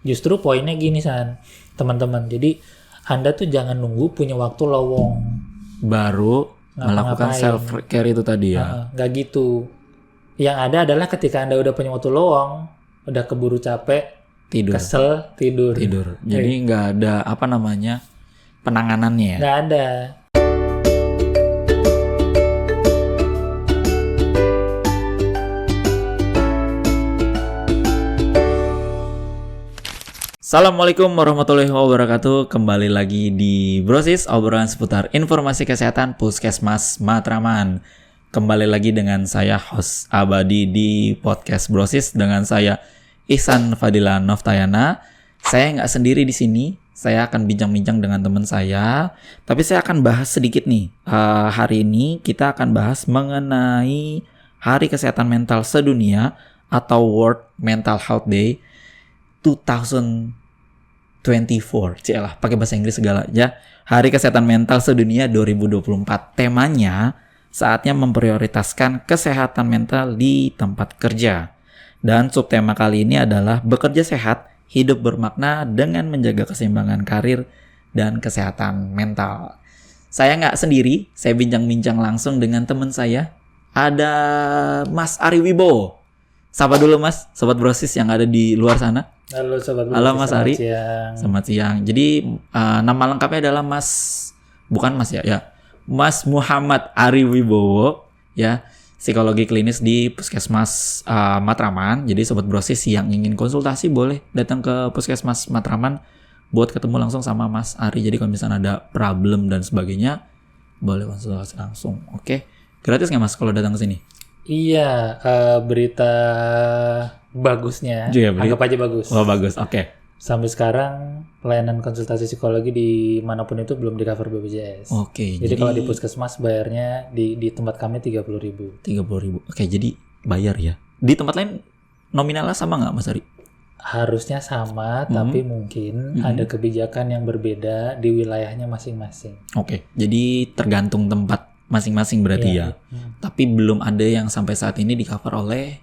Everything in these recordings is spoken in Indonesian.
Justru poinnya gini San, teman-teman. Jadi Anda tuh jangan nunggu punya waktu lowong Baru melakukan ngapa-ngapain. self care itu tadi ya. Nggak gitu. Yang ada adalah ketika Anda udah punya waktu lowong, udah keburu capek, Tidur. kesel, tidur. Jadi nggak ada penanganannya ya. Nggak ada. Assalamualaikum warahmatullahi wabarakatuh. Kembali lagi di Brosis, obrolan seputar informasi kesehatan Puskesmas Matraman. Kembali lagi dengan saya host abadi di podcast Brosis dengan saya Ihsan Fadila Noftayana. Saya nggak sendiri di sini. Saya akan bincang-bincang dengan teman saya. Tapi saya akan bahas sedikit nih. Hari ini kita akan bahas mengenai Hari Kesehatan Mental Sedunia atau World Mental Health Day 2024. Cialah, pakai bahasa Inggris segala ya. Hari Kesehatan Mental Sedunia 2024. Temanya saatnya memprioritaskan kesehatan mental di tempat kerja. Dan subtema kali ini adalah bekerja sehat, hidup bermakna dengan menjaga keseimbangan karir dan kesehatan mental. Saya nggak sendiri, saya bincang-bincang langsung dengan teman saya. Ada Mas Ari Wibowo. Sapa dulu Mas, Sobat Brosis yang ada di luar sana. Halo Sobat Brosis. Halo Mas Ari. Siang. Selamat siang. Jadi nama lengkapnya adalah bukan Mas ya, Mas Muhammad Ari Wibowo ya, psikologi klinis di Puskesmas Matraman. Jadi Sobat Brosis yang ingin konsultasi boleh datang ke Puskesmas Matraman buat ketemu langsung sama Mas Ari. Jadi kalau misalnya ada problem dan sebagainya boleh konsultasi langsung. Oke. Gratis nggak Mas kalau datang ke sini? Iya, berita bagusnya, anggap aja bagus. Oh bagus, oke. Sampai sekarang pelayanan konsultasi psikologi di manapun itu belum di cover BPJS. Oke. Jadi kalau di puskesmas bayarnya di tempat kami 30.000. 30.000. Oke, jadi bayar ya. Di tempat lain nominalnya sama nggak Mas Ari? Harusnya sama, tapi mungkin ada kebijakan yang berbeda di wilayahnya masing-masing. Oke, jadi tergantung tempat masing-masing berarti ya. Tapi belum ada yang sampai saat ini di cover oleh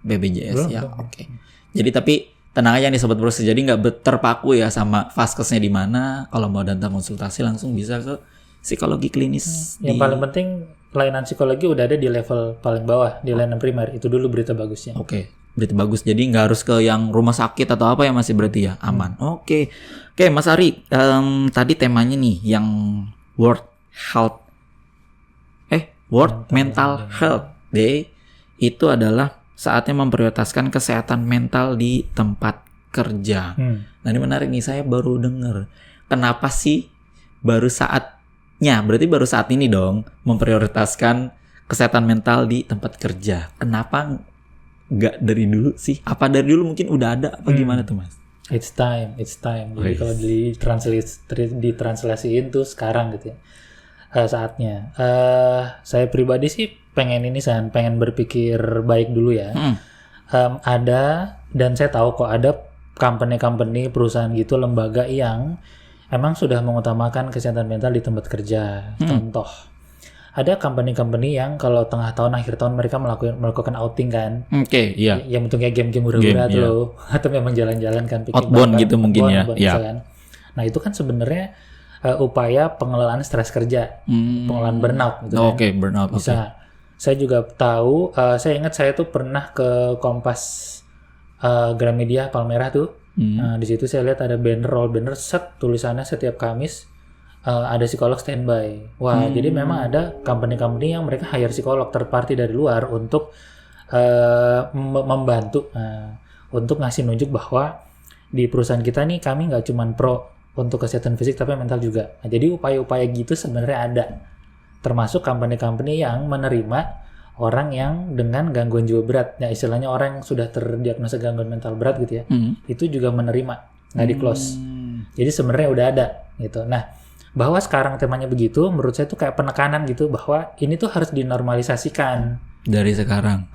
BPJS ya. Oke. Jadi tapi tenang aja nih Sobat Brosis, jadi nggak terpaku ya sama vaskesnya di mana. Kalau mau datang konsultasi langsung bisa ke psikologi klinis. Yang paling penting pelayanan psikologi udah ada di level paling bawah, di layanan primer. Itu dulu berita bagusnya. Oke, berita bagus. Jadi nggak harus ke yang rumah sakit atau apa ya, masih berarti ya aman. Oke, Mas Ari, tadi temanya nih yang World Mental Health Day itu adalah saatnya memprioritaskan kesehatan mental di tempat kerja. Nah ini menarik nih, saya baru dengar. Kenapa sih baru saatnya, berarti baru saat ini dong, memprioritaskan kesehatan mental di tempat kerja. Kenapa nggak dari dulu sih? Apa dari dulu mungkin udah ada, apa gimana tuh Mas? It's time. Jadi kalau ditranslasiin tuh sekarang gitu ya. Saatnya. Saya pribadi sih pengen berpikir baik dulu ya. Ada, dan saya tahu kok ada company, perusahaan gitu, lembaga yang emang sudah mengutamakan kesehatan mental di tempat kerja. Contoh, ada company yang kalau tengah tahun, akhir tahun mereka melakukan outing kan. Oke, iya. Yang bentuknya game-game hura-hura tuh loh. Atau memang jalan-jalan kan. Outbound gitu mungkin ya. Misalkan. Nah itu kan sebenarnya upaya pengelolaan stres kerja, pengelolaan burnout gitu kan. Oke, burnout. Bisa. Saya juga tahu, saya ingat saya tuh pernah ke Kompas Gramedia Palmerah tuh. Di situ saya lihat ada roll banner set tulisannya setiap Kamis ada psikolog standby. Wah, jadi memang ada company yang mereka hire psikolog third party dari luar untuk membantu untuk ngasih nunjuk bahwa di perusahaan kita nih kami nggak cuman pro untuk kesehatan fisik tapi mental juga. Nah, jadi upaya-upaya gitu sebenarnya ada. Termasuk company yang menerima orang yang dengan gangguan jiwa berat. Ya istilahnya orang yang sudah terdiagnosa gangguan mental berat gitu ya. Itu juga menerima, nggak di close. Jadi sebenarnya udah ada gitu. Nah, bahwa sekarang temanya begitu, menurut saya tuh kayak penekanan gitu bahwa ini tuh harus dinormalisasikan. Dari sekarang.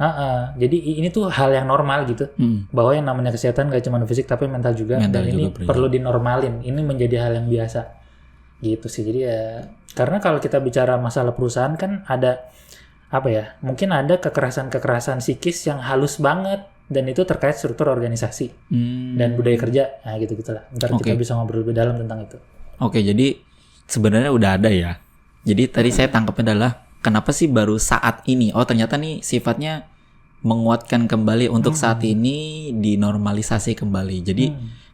Jadi ini tuh hal yang normal gitu. Bahwa yang namanya kesehatan gak cuma fisik tapi mental juga. Dan ini perlu dinormalin. Ini menjadi hal yang biasa. Gitu sih. Jadi ya, karena kalau kita bicara masalah perusahaan kan ada, apa ya, mungkin ada kekerasan psikis yang halus banget. dan itu terkait struktur organisasi dan budaya kerja. Nah gitu-gitulah. Ntar kita bisa ngobrol lebih dalam tentang itu. Oke, jadi sebenarnya udah ada ya. Jadi tadi saya tangkapnya adalah kenapa sih baru saat ini? Oh ternyata nih sifatnya menguatkan kembali untuk saat ini dinormalisasi kembali. Jadi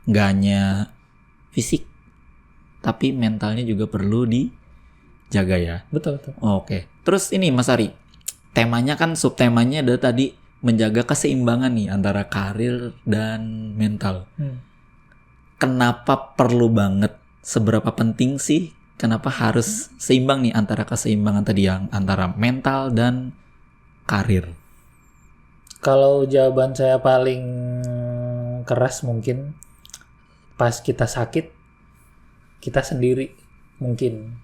nggak hanya fisik, tapi mentalnya juga perlu dijaga ya. Betul. Oke. Terus ini Mas Ari, temanya kan subtemanya ada tadi menjaga keseimbangan nih antara karir dan mental. Kenapa perlu banget? Seberapa penting sih? Kenapa harus seimbang nih antara keseimbangan tadi yang antara mental dan karir? Kalau jawaban saya paling keras mungkin pas kita sakit, kita sendiri mungkin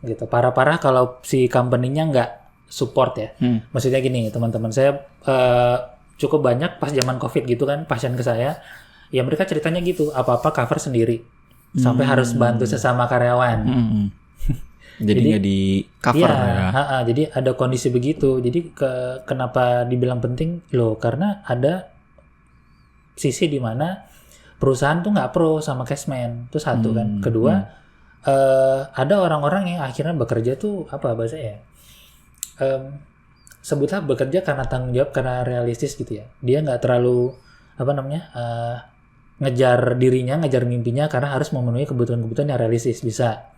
gitu. Parah-parah kalau si company-nya nggak support ya. Maksudnya gini, teman-teman saya cukup banyak pas zaman COVID gitu kan, pasien ke saya, ya mereka ceritanya gitu, apa-apa cover sendiri, sampai harus bantu sesama karyawan. Jadi nggak di cover ya. Jadi ada kondisi begitu. Jadi kenapa dibilang penting loh? Karena ada sisi di mana perusahaan tuh nggak pro sama cashman. Itu satu kan. Kedua, ada orang-orang yang akhirnya bekerja tuh apa bahasanya? Sebutlah bekerja karena tanggung jawab, karena realistis gitu ya. Dia nggak terlalu ngejar dirinya, ngejar mimpinya karena harus memenuhi kebutuhan-kebutuhan yang realistis, bisa.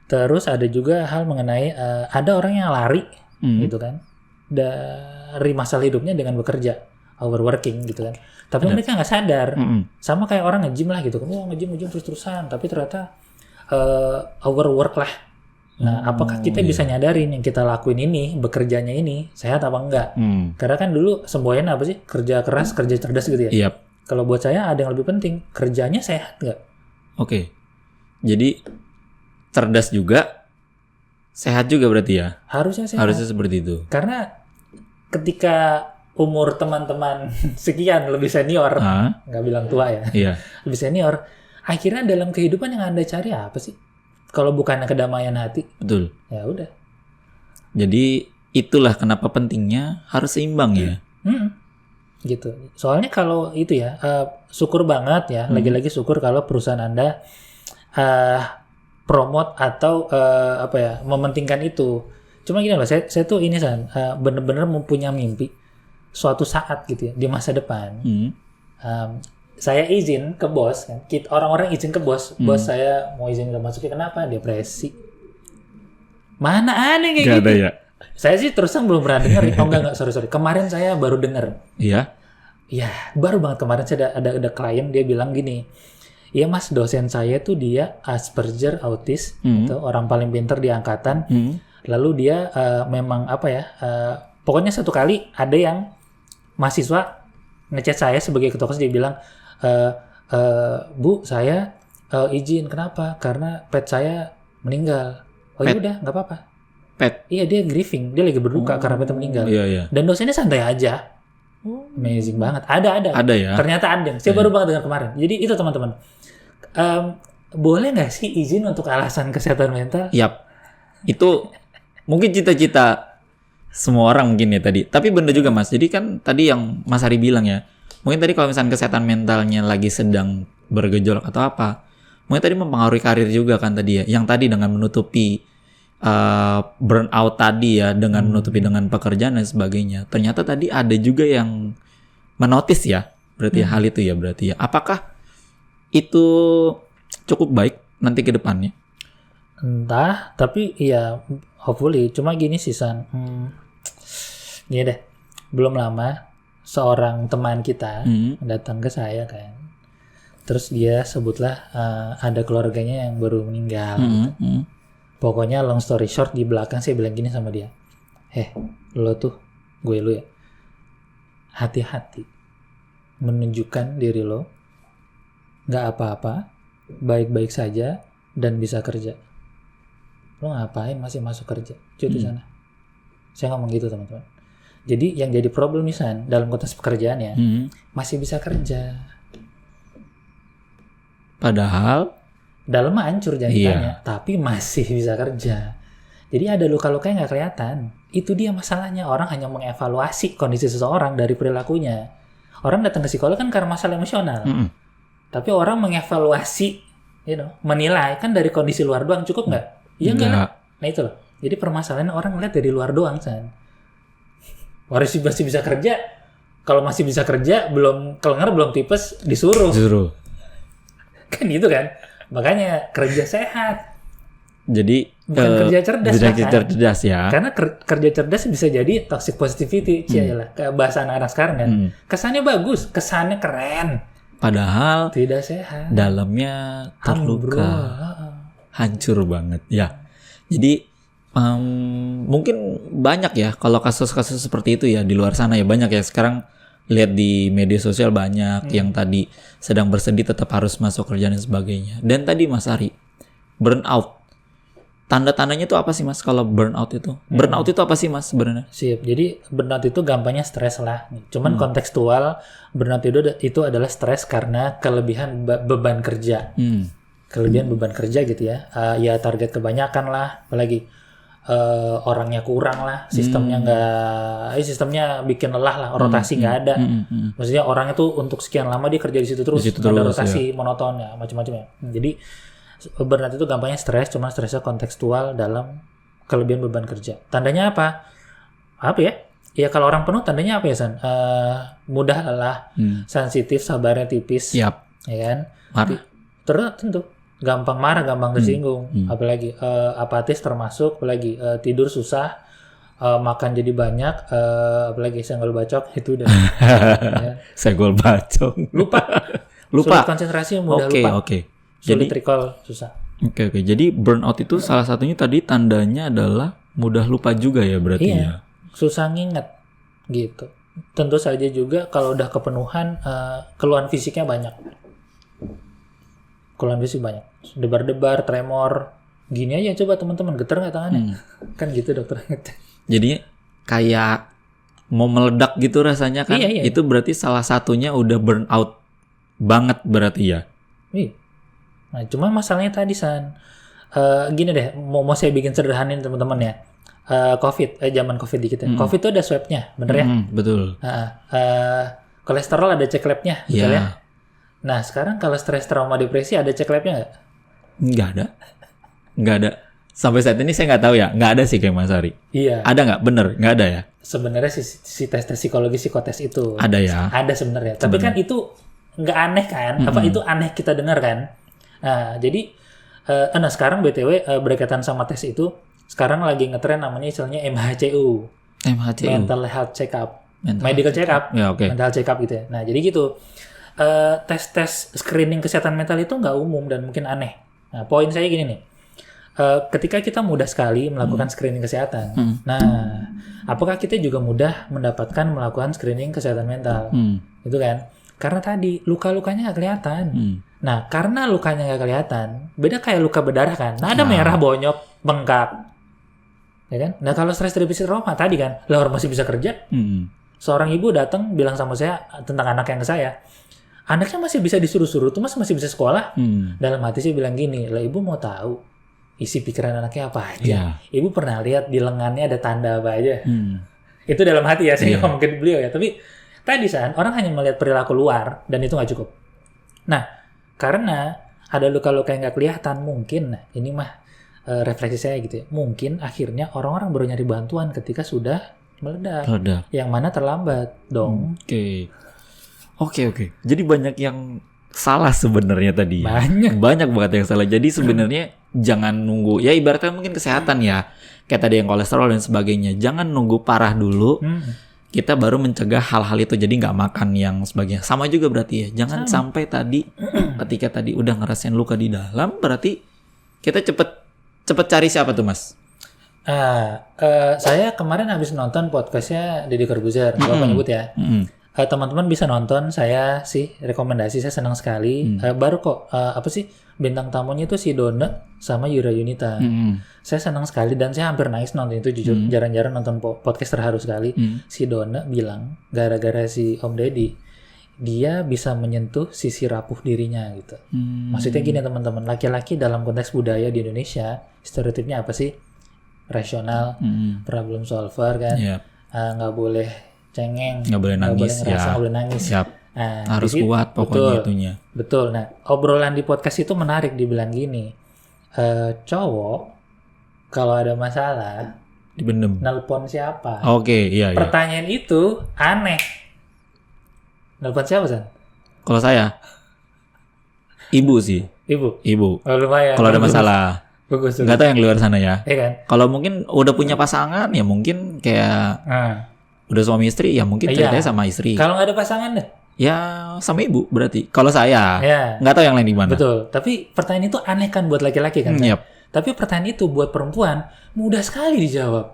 Terus ada juga hal mengenai ada orang yang lari gitu kan dari masalah hidupnya dengan bekerja, overworking gitu kan. Tapi mereka nggak sadar, sama kayak orang nge-gym lah gitu kan, nge-gym terus-terusan, tapi ternyata overwork lah. Nah, apakah kita bisa nyadarin yang kita lakuin ini, bekerjanya ini sehat apa enggak? Karena kan dulu semboyan apa sih, kerja keras, kerja cerdas gitu ya. Kalau buat saya ada yang lebih penting, kerjanya sehat nggak? Oke. Jadi cerdas juga, sehat juga berarti ya? Harusnya sehat. Harusnya seperti itu. Karena ketika umur teman-teman sekian lebih senior, nggak bilang tua ya, lebih senior, akhirnya dalam kehidupan yang Anda cari apa sih? Kalau bukan kedamaian hati. Betul. Ya udah. Jadi itulah kenapa pentingnya harus seimbang ya. Gitu. Soalnya kalau itu ya, syukur banget ya, lagi-lagi syukur kalau perusahaan Anda promote atau mementingkan itu. Cuma gini loh, saya tuh ini bener-bener mempunyai mimpi suatu saat gitu ya di masa depan. Saya izin ke bos kan, orang-orang izin ke bos, bos saya mau izin ke masuki, kenapa? Depresi. Mana aneh kayak Gak gitu. Ada ya? Saya sih terus terang belum pernah dengar. Enggak, sorry. Kemarin saya baru dengar. Iya? Ya, baru banget kemarin saya ada klien, dia bilang gini, iya mas, dosen saya tuh dia Asperger autis, atau orang paling pintar di angkatan. Lalu dia memang pokoknya satu kali ada yang mahasiswa ngechat saya sebagai ketua kelas, dia bilang, Bu, saya izin, kenapa? Karena pet saya meninggal. Oh ya udah, nggak apa-apa. Pet? Iya, dia grieving, dia lagi berduka karena petnya meninggal. Iya. Dan dosennya santai aja. Amazing banget. Ada. Ada ya? Ternyata ada. Saya baru banget dengar kemarin. Jadi itu teman-teman. Boleh nggak sih izin untuk alasan kesehatan mental? Yap. Itu mungkin cita-cita semua orang mungkin ya tadi. Tapi bener juga mas. Jadi kan tadi yang Mas Ari bilang ya. Mungkin tadi kalau misalnya kesehatan mentalnya lagi sedang bergejolak atau apa. Mungkin tadi mempengaruhi karir juga kan tadi ya. Yang tadi dengan menutupi burnout tadi ya, dengan menutupi dengan pekerjaan dan sebagainya. Ternyata tadi ada juga yang menotis ya, berarti hal itu ya berarti ya. Apakah itu cukup baik nanti ke depannya? Entah, tapi ya hopefully. Cuma gini sih San, gini deh, belum lama seorang teman kita datang ke saya kan. Terus dia sebutlah ada keluarganya yang baru meninggal. Pokoknya long story short, di belakang saya bilang gini sama dia, lo tuh, gue lu ya, hati-hati menunjukkan diri lo nggak apa-apa, baik-baik saja dan bisa kerja. Lo ngapain masih masuk kerja? Cuti sana. Saya ngomong gitu teman-teman. Jadi yang jadi problem nih San, dalam konteks pekerjaan ya, masih bisa kerja. Padahal dalam hancur jangan ditanya, tapi masih bisa kerja. Jadi ada luka-luka yang nggak kelihatan. Itu dia masalahnya, orang hanya mengevaluasi kondisi seseorang dari perilakunya. Orang datang ke psikolog kan karena masalah emosional. Tapi orang mengevaluasi, menilai kan dari kondisi luar doang cukup nggak? Iya nggak? Nah itu loh. Jadi permasalahan orang ngeliat dari luar doang, San. Masih bisa kerja. Kalau masih bisa kerja, belum kelengar, belum tipes, disuruh. Kan gitu kan. Makanya kerja sehat. Jadi bukan kerja cerdas kan? cerdas ya. Karena kerja cerdas bisa jadi toxic positivity, kayak bahasa anak-anak sekarang kan. Kesannya bagus, kesannya keren. Padahal tidak sehat. Dalamnya terluka. Hancur banget ya. Jadi mungkin banyak ya kalau kasus-kasus seperti itu ya di luar sana ya, banyak ya sekarang. Lihat di media sosial banyak yang tadi sedang bersedih tetap harus masuk kerjaan dan sebagainya. Dan tadi Mas Ari, burnout. Tanda-tandanya itu apa sih Mas kalau burnout itu? Burnout itu apa sih Mas sebenarnya? Sip. Jadi burnout itu gampangnya stres lah. Cuman kontekstual burnout itu adalah stres karena kelebihan beban kerja. Kelebihan beban kerja gitu ya. Ya target kebanyakan lah, apalagi orangnya kurang lah, sistemnya sistemnya bikin lelah lah, rotasi nggak ada. Maksudnya orang itu untuk sekian lama dia kerja di situ terus, nggak ada rotasi, monoton ya, macam-macam ya. Jadi burnout itu gampangnya stres, cuma stresnya kontekstual dalam kelebihan beban kerja. Tandanya apa? Apa ya? Ya kalau orang penuh tandanya apa ya, San? Mudah lelah, sensitif, sabarnya tipis, ya kan? Tentu. Gampang marah, gampang tersinggung, apalagi apatis termasuk, apalagi tidur susah, makan jadi banyak, apalagi senggol bacok itu udah. Ya. Senggol bacok. Lupa. Sulit konsentrasi, mudah lupa. Sulit recall, susah. Oke. Jadi burnout itu salah satunya tadi tandanya adalah mudah lupa juga ya berarti ya. Susah nginget gitu. Tentu saja juga kalau udah kepenuhan, keluhan fisiknya banyak. Keluhan fisik banyak, debar-debar, tremor, gini aja coba teman-teman, getar nggak tangannya? Kan gitu dokter. Jadi kayak mau meledak gitu rasanya kan? Iya. Itu berarti salah satunya udah burnout banget berarti ya? Iya. Nah cuma masalahnya tadi San, gini deh, mau saya bikin sederhanin teman-teman ya. COVID, zaman COVID dikit ya. COVID itu ada swabnya, bener ya? Betul. Kolesterol ada cek labnya, betul ya? Nah, sekarang kalau stres, trauma, depresi ada cek labnya nggak? Nggak ada. Sampai saat ini saya nggak tahu ya. Nggak ada sih kayak Mas Ari. Iya. Ada nggak? Bener, nggak ada ya? Sebenarnya si tes psikologi, psikotes itu. Ada ya? Ada sebenarnya. Tapi kan itu nggak aneh kan? Apa itu aneh kita dengar kan? Nah, jadi, sekarang BTW berkaitan sama tes itu, sekarang lagi ngetren namanya istilahnya MHCU. Mental Health Check-up. Medical Check-up. Ya, okay. Mental Check-up gitu ya. Nah, jadi gitu. Tes screening kesehatan mental itu nggak umum dan mungkin aneh. Nah, poin saya gini nih. Ketika kita mudah sekali melakukan screening kesehatan, nah, apakah kita juga mudah melakukan screening kesehatan mental? Itu kan? Karena tadi luka-lukanya nggak kelihatan. Nah, karena lukanya nggak kelihatan, beda kayak luka berdarah kan. Nah, ada merah, bonyok, bengkak, ya kan? Nah, kalau stres depresi trauma tadi kan, orang masih bisa kerja. Seorang ibu datang bilang sama saya tentang anak yang ke saya. Anaknya masih bisa disuruh-suruh, tuh masih bisa sekolah. Dalam hati saya bilang gini, lah ibu mau tahu isi pikiran anaknya apa aja. Ibu pernah lihat di lengannya ada tanda apa aja. Itu dalam hati ya, saya ngomong ke beliau ya. Tapi tadi San, orang hanya melihat perilaku luar dan itu nggak cukup. Nah, karena ada luka-luka yang nggak kelihatan, mungkin, nah ini mah refleksi saya gitu ya. Mungkin akhirnya orang-orang baru nyari bantuan ketika sudah meledak. Yang mana terlambat dong. Oke. Jadi banyak yang salah sebenarnya tadi. Banyak banget yang salah. Jadi sebenarnya jangan nunggu. Ya ibaratnya mungkin kesehatan ya. Kayak tadi yang kolesterol dan sebagainya. Jangan nunggu parah dulu. Kita baru mencegah hal-hal itu. Jadi nggak makan yang sebagainya. Sama juga berarti ya. Jangan sampai tadi ketika tadi udah ngerasain luka di dalam, berarti kita cepet cari siapa tuh Mas? Saya kemarin habis nonton podcastnya Deddy Corbuzier. Bapak nyebut ya. Teman-teman bisa nonton, saya sih rekomendasi, saya senang sekali. Baru kok bintang tamunya itu si Dona sama Yura Yunita. Saya senang sekali dan saya hampir nangis nonton itu, jujur. Jarang-jarang nonton podcast terharu sekali. Si Dona bilang gara-gara si Om Deddy dia bisa menyentuh sisi rapuh dirinya gitu. Maksudnya gini teman-teman, laki-laki dalam konteks budaya di Indonesia stereotipnya apa sih? Rasional, problem solver kan, nggak boleh cengeng, Nggak boleh nangis, ngerasa, ya. nggak boleh nangis. Siap. Nah, Harus di situ- kuat pokoknya betul, itunya. betul. Nah, obrolan di podcast itu menarik, dibilang gini, cowok kalau ada masalah Dibendem. nelpon siapa? Oke, iya. Pertanyaan itu aneh. Nelpon siapa, San? Kalau saya ibu sih, Ibu. ibu. Oh, lumayan. Kalau ada Bagus. masalah, Bagus. nggak tahu yang luar sana ya. Iya kan? Kalau mungkin udah punya pasangan ya mungkin kayak Nah, udah suami istri ya mungkin Iya. ceritanya sama istri. kalau nggak ada pasangan deh. Ya sama ibu berarti. Kalau saya Ya, nggak tahu yang lain gimana. betul. Tapi pertanyaan itu aneh kan buat laki-laki kan? Yap. Tapi pertanyaan itu buat perempuan mudah sekali dijawab.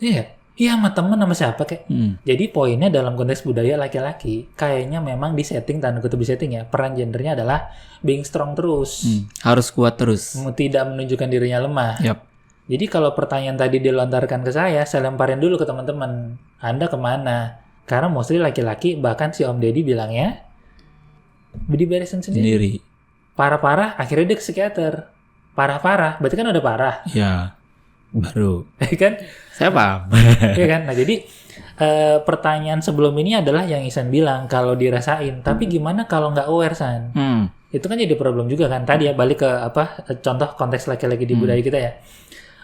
Iya. Iya, sama temen sama siapa kayak. Jadi poinnya dalam konteks budaya laki-laki kayaknya memang di setting, tanda kutip di setting ya, peran gendernya adalah being strong terus. Harus kuat terus. Tidak menunjukkan dirinya lemah. Yap. Jadi kalau pertanyaan tadi dilontarkan ke saya lemparin dulu ke teman-teman. Anda kemana? Karena mostly laki-laki, bahkan si Om Deddy bilangnya diberesin sendiri. Sendiri. Parah-parah, akhirnya dia ke psikiater. Parah-parah, berarti kan udah parah. Ya. Baru. Ya kan? Saya paham. Ya kan? Nah jadi pertanyaan sebelum ini adalah yang Isan bilang kalau dirasain. Tapi gimana kalau nggak aware, San? Itu kan jadi problem juga kan. Tadi ya balik ke contoh konteks laki-laki di budaya kita ya.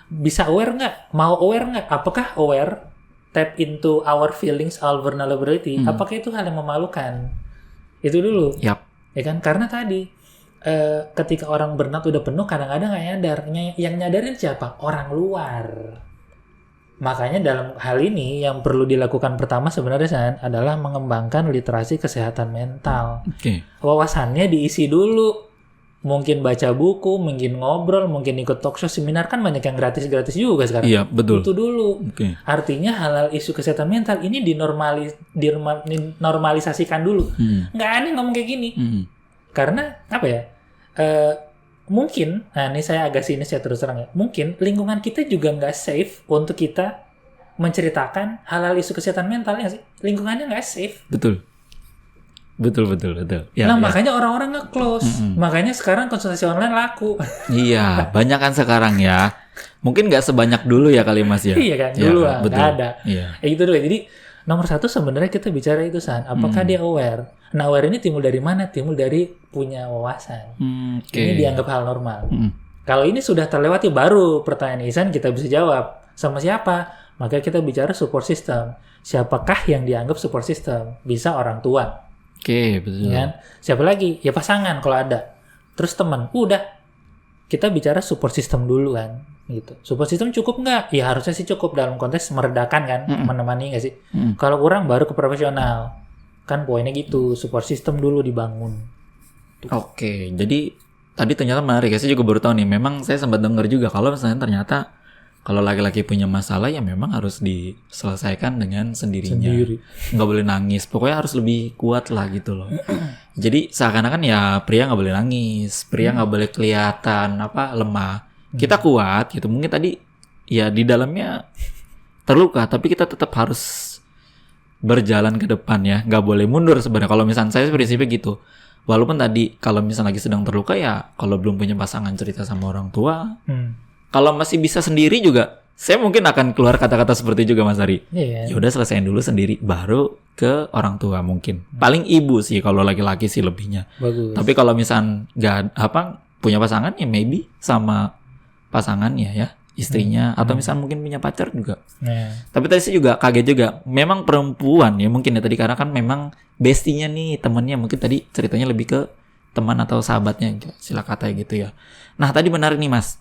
Bisa aware nggak? Mau aware nggak? Apakah aware tap into our feelings, our vulnerability? Apakah itu hal yang memalukan? Itu dulu. Yap. Ya kan? Karena tadi ketika orang burnout udah penuh kadang-kadang nggak nyadar. Yang nyadarin siapa? Orang luar. Makanya dalam hal ini yang perlu dilakukan pertama sebenarnya San, adalah mengembangkan literasi kesehatan mental. Oke. Wawasannya diisi dulu. Mungkin baca buku, mungkin ngobrol, mungkin ikut talk show, seminar kan banyak yang gratis-gratis juga sekarang. Iya, betul. Itu dulu. Oke. Artinya hal-hal isu kesehatan mental ini dinormalisasikan dulu. Nggak aneh ngomong kayak gini. Karena apa ya? Mungkin, nah ini saya agak sinis ya terus terang ya. Mungkin lingkungan kita juga nggak safe untuk kita menceritakan hal-hal isu kesehatan mental ya sih. Lingkungannya nggak safe. Betul. Ya, Nah ya. makanya orang-orang nge-close. Makanya sekarang konsultasi online laku. Iya, banyak kan sekarang ya. Mungkin nggak sebanyak dulu ya kali Mas ya. Iya kan, Ya, dulu betul. nggak ada. Iya. Ya gitu dulu. Jadi nomor satu sebenarnya kita bicara itu San. Apakah dia aware? Nah aware ini timbul dari mana? Timbul dari punya wawasan. Oke. Ini dianggap hal normal. Kalau ini sudah terlewati baru pertanyaan Isan kita bisa jawab. Sama siapa? Maka kita bicara support system. Siapakah yang dianggap support system? Bisa orang tua. Oke, betul. Kan? Siapa lagi? Ya pasangan kalau ada. Terus teman. Udah. Kita bicara support system dulu kan. Gitu. Support system cukup nggak? Ya harusnya sih cukup dalam konteks meredakan kan. Menemani nggak sih? Kalau kurang baru ke profesional. Kan poinnya gitu. Support system dulu dibangun. Oke, jadi tadi ternyata menarik ya. Saya juga baru tahu nih. Memang saya sempat dengar juga kalau misalnya ternyata kalau laki-laki punya masalah ya memang harus diselesaikan dengan sendirinya. Nggak boleh nangis. Pokoknya harus lebih kuat lah gitu loh. Jadi seakan-akan ya pria nggak boleh nangis. Pria nggak boleh kelihatan lemah. Kita kuat gitu. Mungkin tadi ya di dalamnya terluka. Tapi kita tetap harus berjalan ke depan ya. Nggak boleh mundur sebenarnya. Kalau misalnya saya prinsipnya gitu. Walaupun tadi kalau misalnya lagi sedang terluka ya kalau belum punya pasangan cerita sama orang tua. Kalau masih bisa sendiri juga, saya mungkin akan keluar kata-kata seperti juga Mas Ari. Iya. Ya udah selesaiin dulu sendiri, baru ke orang tua mungkin. Paling ibu sih kalau laki-laki sih lebihnya. Bagus. Tapi kalau misal nggak punya pasangan ya maybe sama pasangannya ya, istrinya atau misal mungkin punya pacar juga. Tapi tadi saya juga kaget juga. Memang perempuan ya mungkin ya tadi karena kan memang bestinya nih temannya mungkin tadi ceritanya lebih ke teman atau sahabatnya sila kata gitu ya. Nah tadi menarik nih Mas.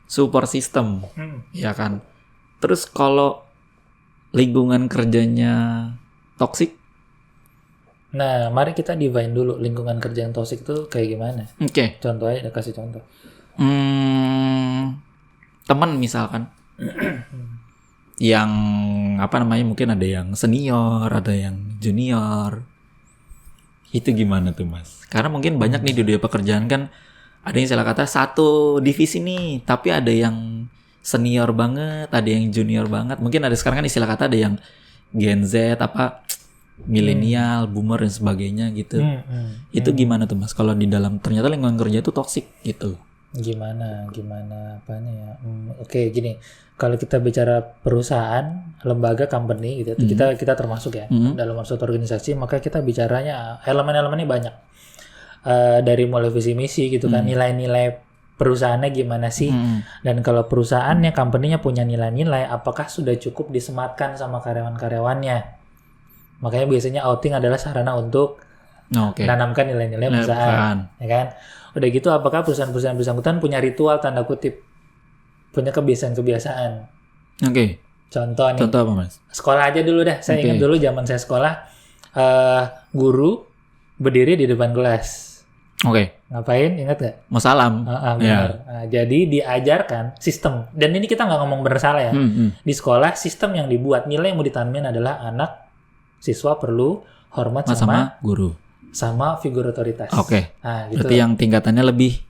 Support system, ya kan. Terus kalau lingkungan kerjanya toksik, nah mari kita define dulu lingkungan kerja yang toksik itu kayak gimana. Oke. Contoh aja, kasih contoh. Teman misalkan, yang mungkin ada yang senior, ada yang junior, itu gimana tuh Mas? Karena mungkin banyak nih di dunia pekerjaan kan. Ada yang salah kata satu divisi nih, tapi ada yang senior banget, ada yang junior banget. Mungkin ada sekarang kan istilah kata ada yang Gen Z, milenial, boomer dan sebagainya gitu. Itu gimana tuh Mas? Kalau di dalam ternyata lingkungan kerja itu toksik gitu. Gimana apanya ya? Oke, gini. Kalau kita bicara perusahaan, lembaga, company gitu, kita termasuk ya dalam suatu organisasi, maka kita bicaranya elemen-elemennya banyak. Dari mulai visi misi gitu kan, nilai-nilai perusahaannya gimana sih? Dan kalau perusahaannya, company-nya punya nilai-nilai, apakah sudah cukup disematkan sama karyawan-karyawannya? Makanya biasanya outing adalah sarana untuk menanamkan nilai-nilai perusahaan, ya kan? Udah gitu, apakah perusahaan-perusahaan bersangkutan punya ritual tanda kutip, punya kebiasaan-kebiasaan? Oke. Contoh nih. Contoh apa, Mas? Sekolah aja dulu dah. Saya ingat dulu zaman saya sekolah, guru berdiri di depan kelas. Oke. Ngapain? Ingat nggak? Mau salam. Benar. Nah, jadi diajarkan sistem. Dan ini kita nggak ngomong benar salah ya. Di sekolah sistem yang dibuat, nilai yang mau ditanamin adalah anak siswa perlu hormat sama guru. Sama figur otoritas. Oke. Nah, gitu. Berarti yang tingkatannya lebih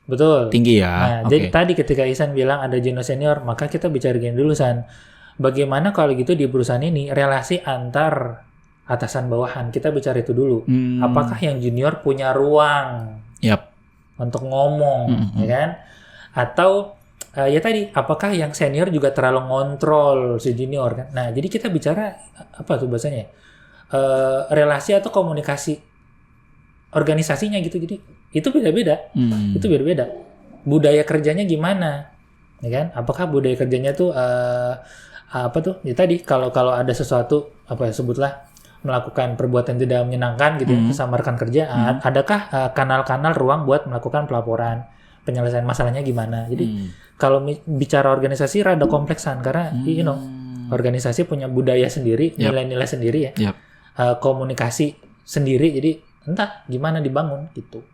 tinggi ya. Nah, jadi tadi ketika Ihsan bilang ada junior senior, maka kita bicara gini dulu, San. Bagaimana kalau gitu di perusahaan ini relasi antar atasan bawahan? Kita bicara itu dulu. Apakah yang junior punya ruang untuk ngomong, ya kan? Atau ya tadi, apakah yang senior juga terlalu ngontrol si junior kan? Nah, jadi kita bicara apa tuh bahasanya? Relasi atau komunikasi organisasinya gitu. Jadi itu beda-beda. Itu beda-beda. Budaya kerjanya gimana? Ya kan? Apakah budaya kerjanya tuh apa tuh? Ya tadi kalau ada sesuatu sebutlah melakukan perbuatan tidak menyenangkan gitu ya, kesamarkan kerjaan, adakah kanal-kanal ruang buat melakukan pelaporan, penyelesaian masalahnya gimana? Jadi kalau bicara organisasi rada kompleksan karena organisasi punya budaya sendiri, nilai-nilai sendiri ya. Komunikasi sendiri, jadi entah gimana dibangun gitu.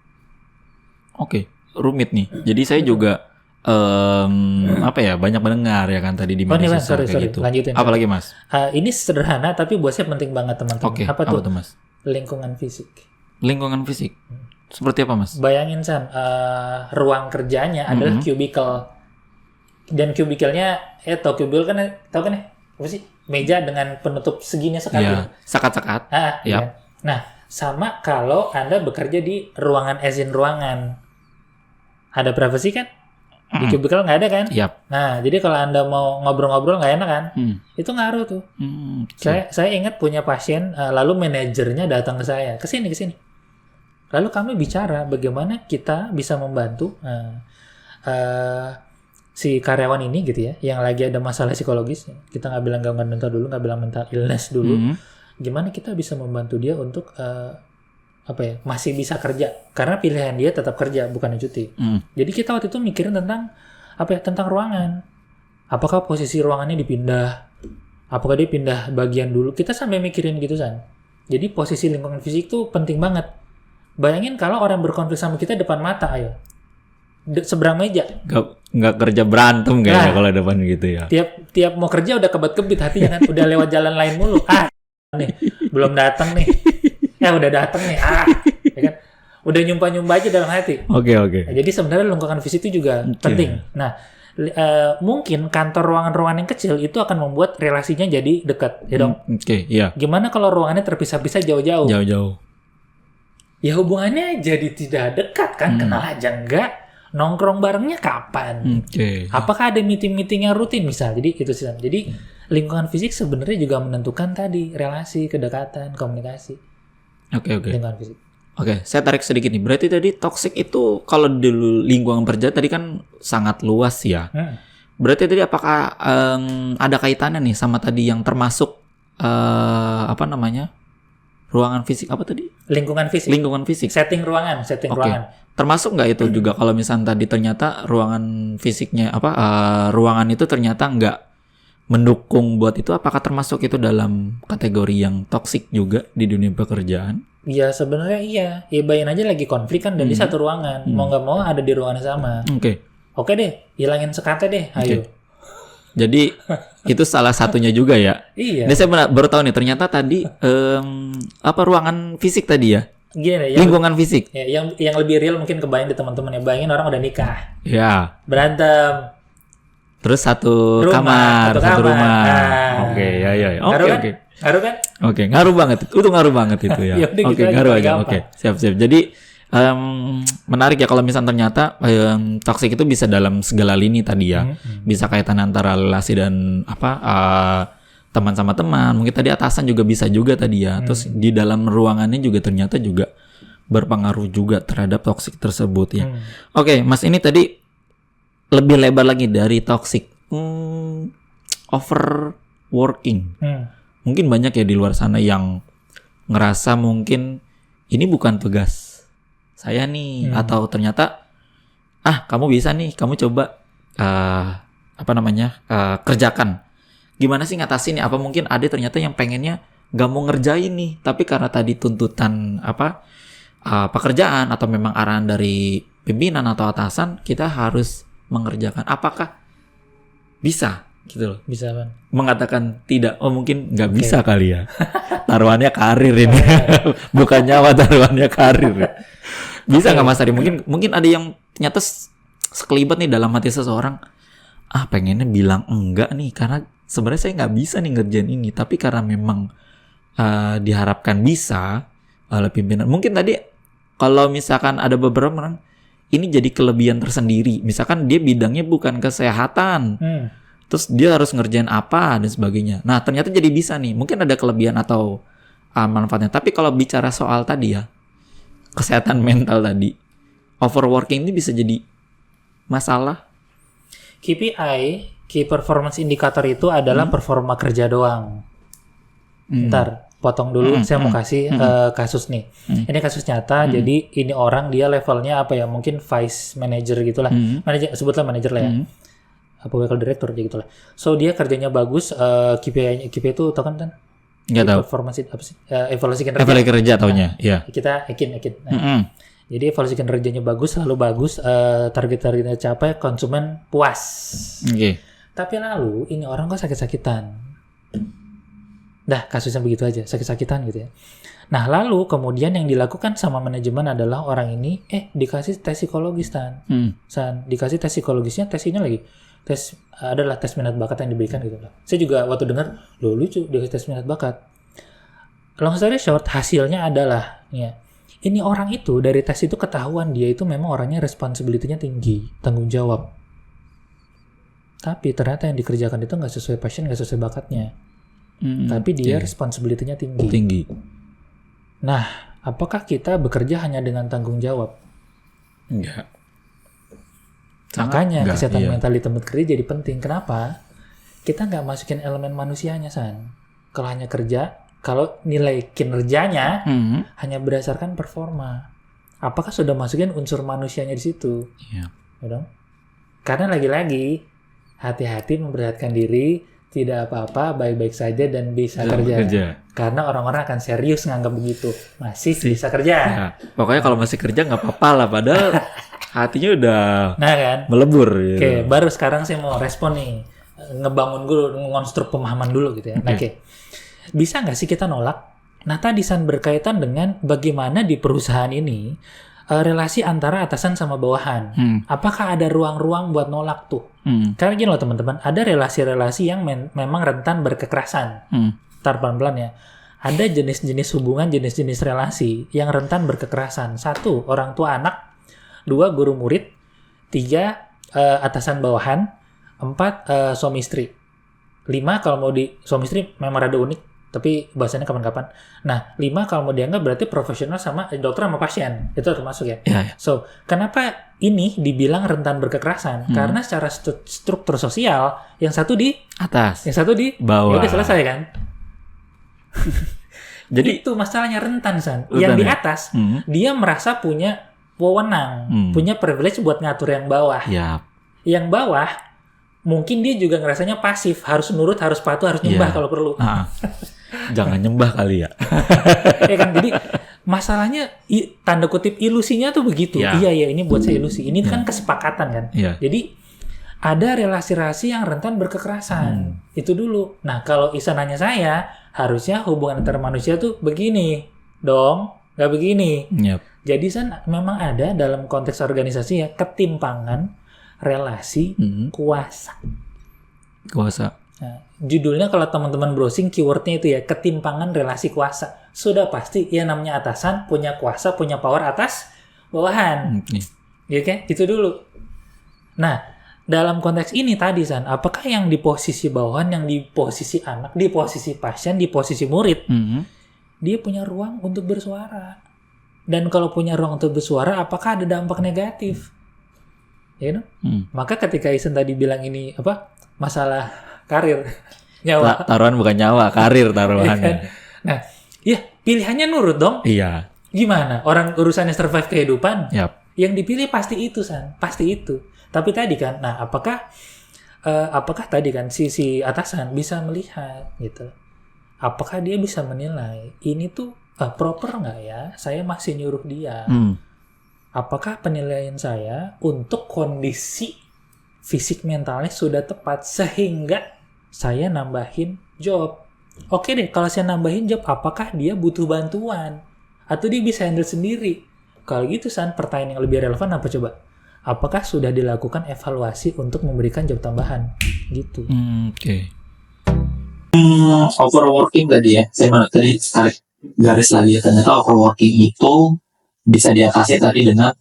Oke, rumit nih. Jadi saya juga banyak mendengar ya kan tadi di media sosial kayak gitu. Lanjutin. Apalagi Mas? Ini sederhana tapi buat saya penting banget teman-teman. Oke, apa tuh Mas? Lingkungan fisik. Lingkungan fisik. Seperti apa Mas? Bayangin San, ruang kerjanya adalah cubicle. Dan cubicle-nya cubicle kan tahu kan ya? Apa sih? Meja dengan penutup segini sekali. Iya, sekat-sekat. Iya. Nah, sama kalau Anda bekerja di ruangan ruangan. Ada privasi kan? Di cubicle nggak ada kan? Nah, jadi kalau Anda mau ngobrol-ngobrol nggak enak kan? Itu ngaruh tuh. Saya ingat punya pasien, lalu manajernya datang ke saya. Kesini. Lalu kami bicara bagaimana kita bisa membantu si karyawan ini gitu ya, yang lagi ada masalah psikologis. Kita nggak bilang gangguan mental dulu, nggak bilang mental illness dulu. Gimana kita bisa membantu dia untuk masih bisa kerja, karena pilihan dia tetap kerja bukan cuti. Jadi kita waktu itu mikirin tentang tentang ruangan. Apakah posisi ruangannya dipindah? Apakah dia pindah bagian dulu? Kita sampai mikirin gitu San. Jadi posisi lingkungan fisik itu penting banget. Bayangin kalau orang berkonflik sama kita depan mata, ayo. Seberang meja. Nggak kerja berantem kayaknya kalau depan gitu ya. Tiap mau kerja udah kebet-kebit hatinya kan, udah lewat jalan lain mulu. Nih, belum datang nih. Udah datang nih. Ya kan? Udah nyumpah-nyumpah aja dalam hati. Oke. Nah, jadi sebenarnya lingkungan fisik itu juga penting. Nah, mungkin kantor ruangan-ruangan yang kecil itu akan membuat relasinya jadi dekat, ya dong. Gimana kalau ruangannya terpisah-pisah jauh-jauh? Ya hubungannya jadi tidak dekat kan, kenal aja enggak. Nongkrong barengnya kapan? Apakah ada meeting-meeting yang rutin misal? Jadi itu sih. Jadi lingkungan fisik sebenarnya juga menentukan tadi relasi, kedekatan, komunikasi. Lingkungan fisik. Saya tarik sedikit nih. Berarti tadi toxic itu kalau di lingkungan kerja tadi kan sangat luas ya. Berarti tadi apakah ada kaitannya nih sama tadi yang termasuk ruangan fisik apa tadi? Lingkungan fisik. Setting ruangan. Termasuk nggak itu juga kalau misalnya tadi ternyata ruangan fisiknya ruangan itu ternyata nggak mendukung buat itu, apakah termasuk itu dalam kategori yang toksik juga di dunia pekerjaan? Ya sebenarnya iya. Ya bayangin aja lagi konflik kan dari satu ruangan. Mau nggak mau ada di ruangan sama. Oke deh, hilangin sekatnya deh. Ayo. Jadi itu salah satunya juga ya. Iya. Ini saya baru tahu nih ternyata tadi ruangan fisik tadi ya. Gini, lingkungan fisik. Ya, yang lebih real mungkin kebayang di teman-teman ya. Bayangin orang udah nikah. Ya. Berantem. Terus satu rumah. Oke. Ngaruh kan? Oke, ngaruh banget. Itu ngaruh banget itu ya. Oke, ngaruh aja. Oke, siap. Jadi menarik ya kalau misalnya ternyata toxic itu bisa dalam segala lini tadi ya. Bisa kaitan antara relasi dan teman sama teman. Mungkin tadi atasan juga bisa juga tadi ya. Terus di dalam ruangannya juga ternyata juga berpengaruh juga terhadap toxic tersebut ya. Oke, Mas ini tadi lebih lebar lagi dari toxic. Overworking. Mungkin banyak ya di luar sana yang ngerasa mungkin ini bukan tugas saya nih, atau ternyata kamu bisa nih, kamu coba kerjakan. Gimana sih ngatasin nih? Apa mungkin ada ternyata yang pengennya gak mau ngerjain nih, tapi karena tadi tuntutan pekerjaan atau memang arahan dari pimpinan atau atasan, kita harus mengerjakan. Apakah bisa gitu loh? Bisa kan? Mengatakan tidak, mungkin nggak bisa kali ya. Taruhannya karir ini, bukan nyawa, taruhannya karir. Bisa nggak Mas Ari? Mungkin ada yang ternyata sekelibat nih dalam hati seseorang. Pengennya bilang enggak nih, karena sebenarnya saya nggak bisa nih ngerjain ini, tapi karena memang diharapkan bisa oleh pimpinan. Mungkin tadi kalau misalkan ada beberapa orang, ini jadi kelebihan tersendiri. Misalkan dia bidangnya bukan kesehatan. Terus dia harus ngerjain apa dan sebagainya. Nah, ternyata jadi bisa nih. Mungkin ada kelebihan atau manfaatnya. Tapi kalau bicara soal tadi ya, kesehatan mental tadi, overworking ini bisa jadi masalah. KPI, Key Performance Indicator itu adalah performa kerja doang. Ntar, potong dulu. Saya mau kasih kasus nih. Ini kasus nyata. Jadi ini orang, dia levelnya mungkin vice manager gitulah. Sebutlah manager lah ya. Wakil direktur aja gitu lah. So dia kerjanya bagus, KPI itu tau kan? Nggak tahu. Performance apa sih? Evaluasi kinerja. Evaluasi kerja taunya, iya. Kita ekin. Jadi evaluasi kinerjanya bagus, selalu bagus, target-targetnya capai, konsumen puas. Oke. Tapi lalu ini orang kok sakit-sakitan. Dah kasusnya begitu aja, sakit-sakitan gitu ya. Nah lalu kemudian yang dilakukan sama manajemen adalah orang ini dikasih tes psikologis dikasih tes psikologisnya, tes ini lagi. Tes adalah tes minat bakat yang diberikan gitu loh. Saya juga waktu dengar, lucu dia tes minat bakat. Long story short, hasilnya adalah ini orang itu dari tes itu ketahuan dia itu memang orangnya responsibility-nya tinggi, tanggung jawab. Tapi ternyata yang dikerjakan itu nggak sesuai passion, nggak sesuai bakatnya. Tapi dia responsibility-nya tinggi. Nah, apakah kita bekerja hanya dengan tanggung jawab? Enggak. Makanya kesehatan mental di tempat kerja jadi penting. Kenapa? Kita nggak masukin elemen manusianya, San. Kalau hanya kerja, kalau nilai kinerjanya hanya berdasarkan performa, apakah sudah masukin unsur manusianya di situ? Iya. Ya dong? Karena lagi-lagi hati-hati memperlihatkan diri, tidak apa-apa, baik-baik saja dan bisa kerja. Karena orang-orang akan serius nganggap begitu. Masih bisa kerja. Ya, pokoknya kalau masih kerja nggak apa-apa lah, padahal hatinya udah melebur. Gitu. Oke, baru sekarang saya mau respon nih, ngebangun dulu, ngonstruk pemahaman dulu gitu ya. Oke. Bisa nggak sih kita nolak? Nah, tadi San berkaitan dengan bagaimana di perusahaan ini relasi antara atasan sama bawahan. Apakah ada ruang-ruang buat nolak tuh? Karena gini loh teman-teman, ada relasi-relasi yang memang rentan berkekerasan. Ntar pelan-pelan ya. Ada jenis-jenis hubungan, jenis-jenis relasi yang rentan berkekerasan. 1, orang tua anak. 2, guru murid. 3, atasan bawahan. 4, suami istri. 5, kalau mau di suami istri memang rada unik, tapi bahasanya kapan-kapan. Nah, 5 kalau mau dianggap berarti profesional sama dokter sama pasien. Itu termasuk ya. So, kenapa ini dibilang rentan berkekerasan? Karena secara struktur sosial, yang satu di atas, yang satu di bawah. Ya udah selesai kan? Jadi itu masalahnya rentan, San. Yang di atas, dia merasa punya wewenang, punya privilege buat ngatur yang bawah. Yang bawah, mungkin dia juga ngerasanya pasif, harus nurut, harus patuh, harus nyembah kalau perlu. Jangan nyembah kali ya. Ya kan, jadi masalahnya tanda kutip ilusinya tuh begitu. Iya, ini buat saya ilusi. Ini kan kesepakatan kan. Jadi ada relasi-relasi yang rentan berkekerasan. Itu dulu. Nah, kalau Isa nanya saya, harusnya hubungan antar manusia tuh begini dong, nggak begini. Jadi San, memang ada dalam konteks organisasi ya ketimpangan relasi kuasa. Nah, judulnya kalau teman-teman browsing keywordnya itu ya ketimpangan relasi kuasa. Sudah pasti ya namanya atasan punya kuasa, punya power atas bawahan. Oke. Ya kan? Itu dulu. Nah, dalam konteks ini tadi San, apakah yang di posisi bawahan, yang di posisi anak, di posisi pasien, di posisi murid, dia punya ruang untuk bersuara? Dan kalau punya ruang untuk bersuara, apakah ada dampak negatif? Ya, maka ketika Isen tadi bilang ini masalah karir, nyawa. Taruhan bukan nyawa, karir taruhannya. Kan? Nah, ya pilihannya nurut dong. Iya. Gimana? Orang urusannya survive kehidupan, Yap. yang dipilih pasti itu San, pasti itu. Tapi tadi kan, nah apakah tadi kan si atasan bisa melihat gitu? Apakah dia bisa menilai ini tuh proper nggak ya? Saya masih nyuruh dia. Apakah penilaian saya untuk kondisi fisik mentalnya sudah tepat sehingga saya nambahin job? Oke deh, kalau saya nambahin job, apakah dia butuh bantuan? Atau dia bisa handle sendiri? Kalau gitu San, pertanyaan yang lebih relevan apa coba? Apakah sudah dilakukan evaluasi untuk memberikan job tambahan? Gitu. Oke. Overworking tadi ya, saya tadi tarik garis lagi ya, ternyata overworking itu bisa diatasi tadi dengan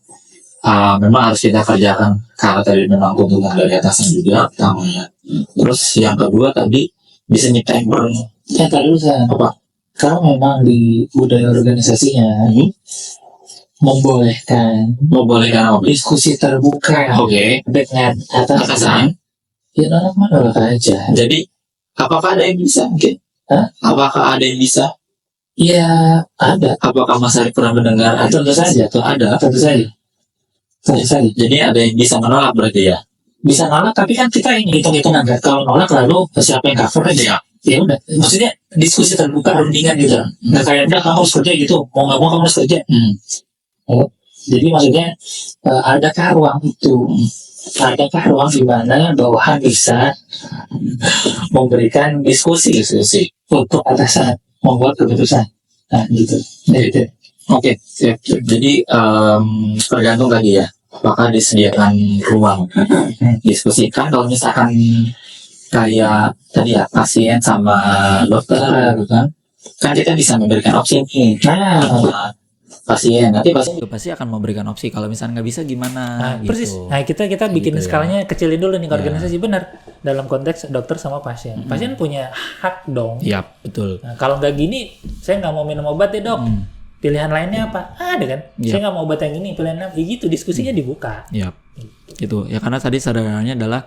memang harus kita kerjakan karena tadi memang tuntutan dari atasan juga pertamanya. Terus yang kedua tadi bisa nyiptain burn. Tadi dulu San, Apa? kalau memang di budaya organisasinya membolehkan Membolehkan apa? diskusi terbuka Oke. dengan Atasan. ya nolak aja. Jadi apakah ada yang bisa mungkin? Hah? Apakah ada yang bisa? Ya ada, Apakah Mas Arif pernah mendengar? tentu saja tuh Ada. tentu saja. Jadi ada yang bisa menolak berarti ya? Bisa nolak, tapi kan kita ini hitung-hitungan kan. Kalau nolak lalu siapa yang cover aja. Ya udah, maksudnya diskusi terbuka rundingan gitu. Nggak kayak udah kamu harus kerja gitu, mau nggak mau kamu harus kerja. Jadi maksudnya adakah ruang itu? Adakah ruang di mana bawahan bisa memberikan diskusi untuk atasan membuat keputusan? Nah gitu. Oke, siap. Jadi tergantung tadi ya, apakah disediakan ruang diskusikan. Kalau misalkan kayak tadi ya pasien sama dokter, kan kita bisa memberikan opsi nih. Nah, Pasien nanti pasien Juga pasti akan memberikan opsi kalau misalnya nggak bisa gimana gitu. Persis. Nah, kita bikin gitu ya. skalanya kecilin dulu nih ke Ya. organisasi, benar. Dalam konteks dokter sama pasien. Pasien punya hak dong. Yap, betul. Nah, kalau nggak gini, saya nggak mau minum obat ya dok. Pilihan lainnya apa? Ada kan? Iya. Saya nggak mau obat yang ini, pilihan apa? Ya gitu, diskusinya dibuka. Yap. Gitu. Ya karena tadi sadarannya adalah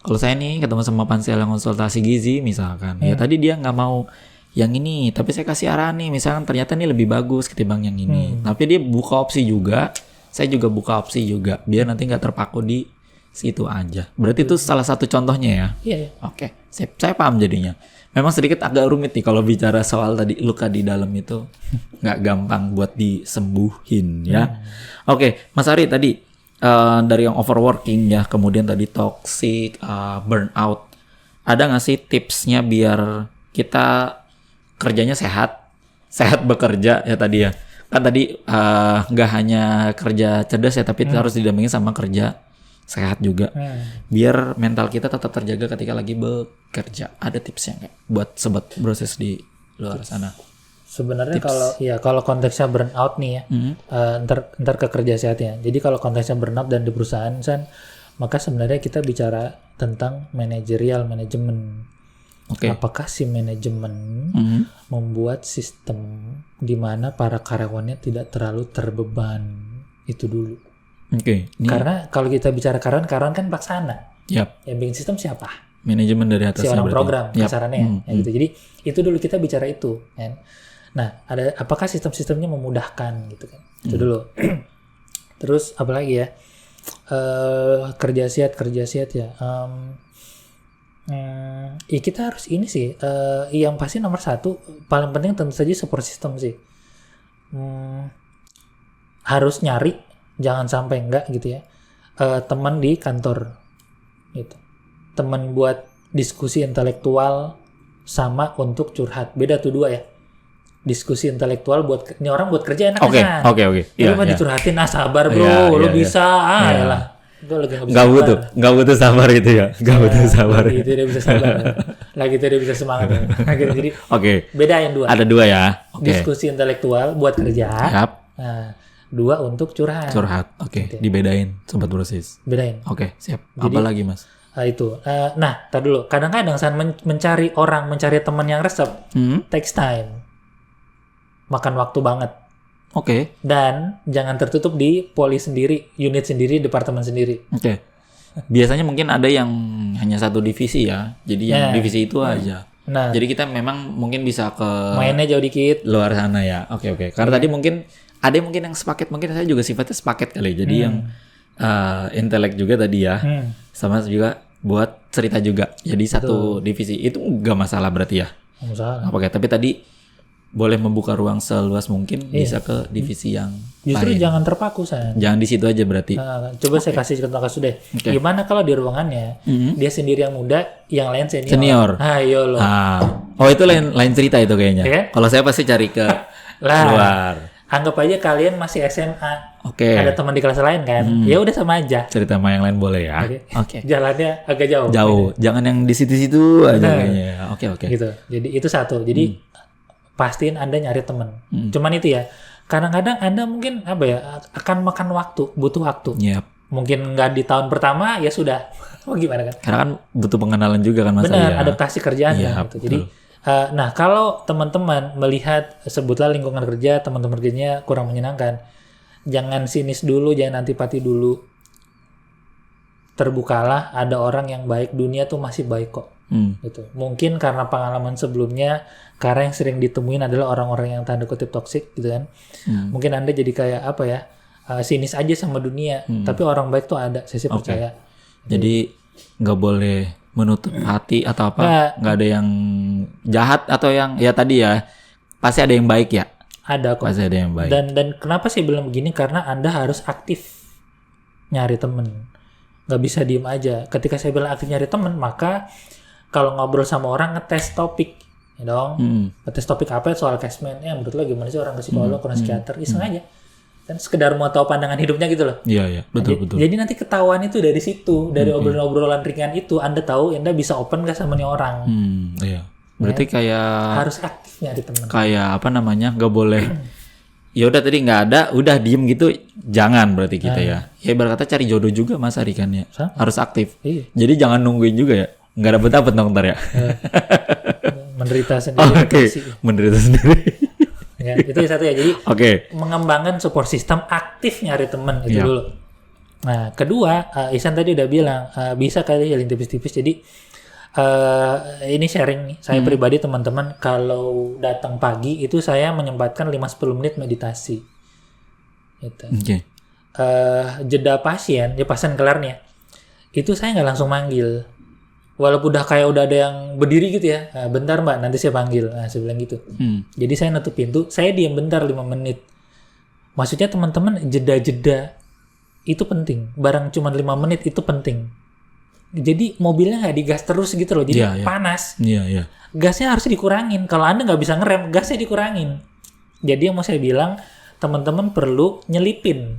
kalau saya nih ketemu sama pansel yang konsultasi gizi misalkan, ya tadi dia nggak mau yang ini, tapi saya kasih arahan nih, misalkan ternyata ini lebih bagus ketimbang yang ini. Tapi dia buka opsi juga, saya juga buka opsi juga, biar nanti nggak terpaku di situ aja. Berarti itu salah satu contohnya ya. Iya. Oke, saya paham jadinya. Memang sedikit agak rumit nih kalau bicara soal tadi luka di dalam itu nggak gampang buat disembuhin ya. Oke, Mas Ari tadi dari yang overworking ya, kemudian tadi toxic, burnout. Ada nggak sih tipsnya biar kita kerjanya sehat bekerja ya tadi ya. Kan tadi nggak hanya kerja cerdas ya, tapi harus didampingi sama kerja sehat juga. Biar mental kita tetap terjaga ketika lagi bekerja. Ada tipsnya nggak buat sobat proses di luar sana? Sebenarnya kalau konteksnya burnout nih ya, ntar ke kerja sehat ya. Jadi kalau konteksnya burnout dan di perusahaan San, maka sebenarnya kita bicara tentang manajemen. Oke. Apakah si manajemen membuat sistem di mana para karyawannya tidak terlalu terbeban? Itu dulu. Oke. Karena kalau kita bicara karyawan kan pelaksana. Yap. Yang bikin sistem siapa? Manajemen dari Si atasnya orang berarti. program Yap. kasarannya ya gitu. Jadi itu dulu kita bicara itu kan. Nah, apakah sistem-sistemnya memudahkan gitu kan. Itu dulu. Terus apalagi ya? Kerja sehat ya. Ya kita harus ini sih. Yang pasti nomor satu paling penting tentu saja support system sih. Harus nyari, jangan sampai enggak gitu ya. Teman di kantor gitu. Teman buat diskusi intelektual sama untuk curhat. Beda tuh dua ya. Diskusi intelektual buat ini orang buat kerja enak kan. Oke. Lu mah dicurhatin sabar bro, lu bisa lah. Itu lagi Nggak butuh sabar itu ya. Nggak butuh sabar. Lagi tidak bisa sabar. Lagi tidak bisa semangat. Jadi Oke. beda yang dua. Ada dua ya. Oke. Diskusi intelektual buat kerja. Yap. Nah, 2 untuk curhat. Curhat. Oke, Gitu. dibedain sobat brosis. Bedain. Oke, siap. Jadi- Apa lagi, Mas? Itu. Nah, tar dulu. Kadang-kadang saat mencari teman yang resep takes time. Makan waktu banget. Oke. Dan jangan tertutup di poli sendiri, unit sendiri, departemen sendiri. Oke. Biasanya mungkin ada yang hanya satu divisi ya. Jadi yang Ya. divisi itu aja. Nah, Jadi kita memang mungkin bisa ke mainnya jauh dikit. luar sana ya. Oke. Karena tadi mungkin ada yang mungkin yang sepaket, mungkin saya juga sifatnya sepaket kali. Jadi yang intelek juga tadi ya. Sama juga buat cerita juga. Jadi satu divisi itu nggak masalah berarti ya. Nggak masalah. Oke, tapi tadi boleh membuka ruang seluas mungkin bisa ke divisi yang Justru lain. jangan terpaku, San. Jangan di situ aja berarti. Coba saya kasih contoh kasus deh. Oke. Gimana kalau di ruangannya dia sendiri yang muda, yang lain senior? Senior. Ayo lo. Oh itu lain cerita itu kayaknya. Iya kan? Kalau saya pasti cari ke Lah. luar. Anggap aja kalian masih SMA. Oke. Ada teman di kelas lain kan? Ya udah sama aja. Cerita sama yang lain boleh ya. Oke. Oke. Jalannya agak jauh. Jauh. Jangan yang di situ-situ aja Nah. kayaknya. Oke. Gitu. Jadi itu satu. Jadi pastiin Anda nyari teman. Cuman itu ya. Kadang-kadang Anda mungkin akan makan waktu, butuh waktu. Yap. Mungkin nggak di tahun pertama ya sudah. Mau gimana kan? Karena kan butuh pengenalan juga kan Mas Ali Benar, ya. adaptasi kerjaan Iya, kan, gitu. Jadi betul. nah kalau teman-teman melihat sebutlah lingkungan kerja teman-teman kerjanya kurang menyenangkan, jangan sinis dulu, jangan antipati dulu. Terbukalah, ada orang yang baik, dunia tuh masih baik kok. Gitu. Mungkin karena pengalaman sebelumnya, karena yang sering ditemuin adalah orang-orang yang tanda kutip toksik gitu kan. Mungkin Anda jadi kayak sinis aja sama dunia, tapi orang baik tuh ada, saya sih percaya. Jadi nggak boleh menutup hati atau apa. Nggak ada yang jahat atau yang ya tadi ya. Pasti ada yang baik ya. Ada kok. Pasti ada yang baik. Dan kenapa sih bilang begini? Karena Anda harus aktif nyari temen. Nggak bisa diem aja. Ketika saya bilang aktif nyari temen, maka kalau ngobrol sama orang ngetes topik, ya dong. Ngetes topik apa soal casement. Ya menurut lo gimana sih orang ke psikolog, orang psikiater? Iseng aja. Dan sekedar mau tahu pandangan hidupnya gitu loh. Iya, betul. Jadi nanti ketahuan itu dari situ, dari obrolan-obrolan ringan itu, Anda tahu Anda bisa open gak sama nih orang. Iya. Berarti kayak Harus aktif nyari temen. kayak apa namanya? Nggak boleh. Ya udah tadi nggak ada, udah diem gitu, jangan berarti kita ya. Ya ibarat kata cari jodoh juga Mas Ari kan ya. Sama. Harus aktif. Iya. Jadi jangan nungguin juga ya. Nggak dapet dong ntar ya. Menderita sendiri. Oke. depresi. Menderita sendiri. Ya, itu yang satu ya. Jadi Oke. mengembangkan support system, aktif nyari temen itu Iya. dulu. Nah, kedua, Ihsan tadi udah bilang bisa kali healing tipis-tipis. Jadi ini sharing nih. Saya pribadi teman-teman kalau datang pagi itu saya menyempatkan 5-10 menit meditasi. Gitu. Oke. Jeda pasien, ya pasien kelar nih ya. Itu saya nggak langsung manggil. Walaupun udah kayak udah ada yang berdiri gitu ya. Bentar Mbak, nanti saya panggil. Nah, saya bilang gitu. Jadi saya nutup pintu, saya diam bentar 5 menit. Maksudnya teman-teman jeda-jeda itu penting. Barang cuma 5 menit itu penting. Jadi mobilnya nggak digas terus gitu loh. Jadi Iya, iya. panas. Iya. Gasnya harus dikurangin. Kalau Anda nggak bisa ngerem, gasnya dikurangin. Jadi yang mau saya bilang, teman-teman perlu nyelipin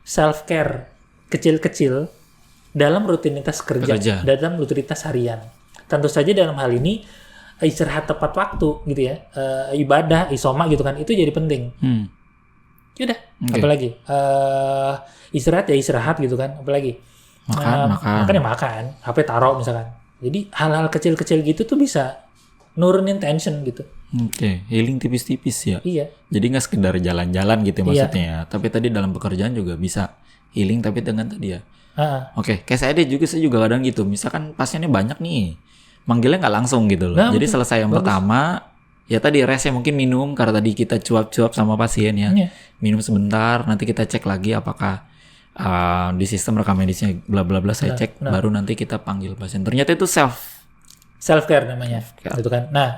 self-care kecil-kecil dalam rutinitas kerja, dalam rutinitas harian. Tentu saja dalam hal ini istirahat tepat waktu gitu ya, ibadah, isoma gitu kan, itu jadi penting. Yaudah, apalagi istirahat ya istirahat gitu kan, apalagi makan ya makan, HP taruh misalkan. Jadi hal-hal kecil-kecil gitu tuh bisa nurunin tension gitu. Oke, healing tipis-tipis ya. Iya. Jadi nggak sekedar jalan-jalan gitu maksudnya ya. Tapi tadi dalam pekerjaan juga bisa healing tapi dengan tadi ya. Oke, kayak saya juga kadang gitu. Misalkan pasiennya banyak nih, manggilnya nggak langsung gitu loh. Nah, jadi betul. selesai yang pertama, ya tadi restnya mungkin minum karena tadi kita cuap-cuap sama pasien ya. Iya. Minum sebentar, nanti kita cek lagi apakah di sistem rekam medisnya bla bla bla saya cek, baru nanti kita panggil pasien. Ternyata itu Self care namanya, gitu kan. Nah,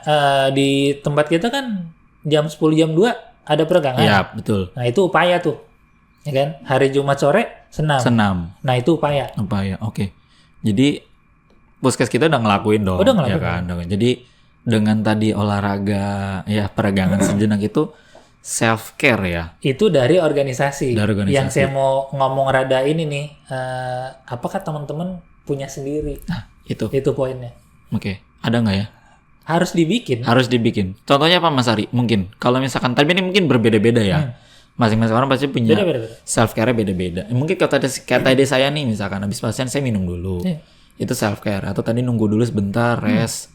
di tempat kita kan jam 10 jam 2 ada peregangan. Iya, betul. Nah, itu upaya tuh. Ya kan? Hari Jumat sore senam. Nah, itu upaya. Oke. Jadi puskes kita udah ngelakuin dong. Udah ngelakuin. Ya kan? Jadi dengan tadi olahraga ya peregangan sejenak itu self care ya. Itu dari organisasi. Dari organisasi. Yang saya mau ngomong rada ini nih, apakah teman-teman punya sendiri? Nah, itu. Itu poinnya. Oke. Ada nggak ya? Harus dibikin. Harus dibikin. Contohnya apa Mas Ari? Mungkin kalau misalkan tapi ini mungkin berbeda-beda ya. masing-masing orang pasti punya Beda-beda. self care beda-beda. Mungkin kayak tadi saya nih misalkan habis pasien saya minum dulu. Iya. Itu self care. Atau tadi nunggu dulu sebentar rest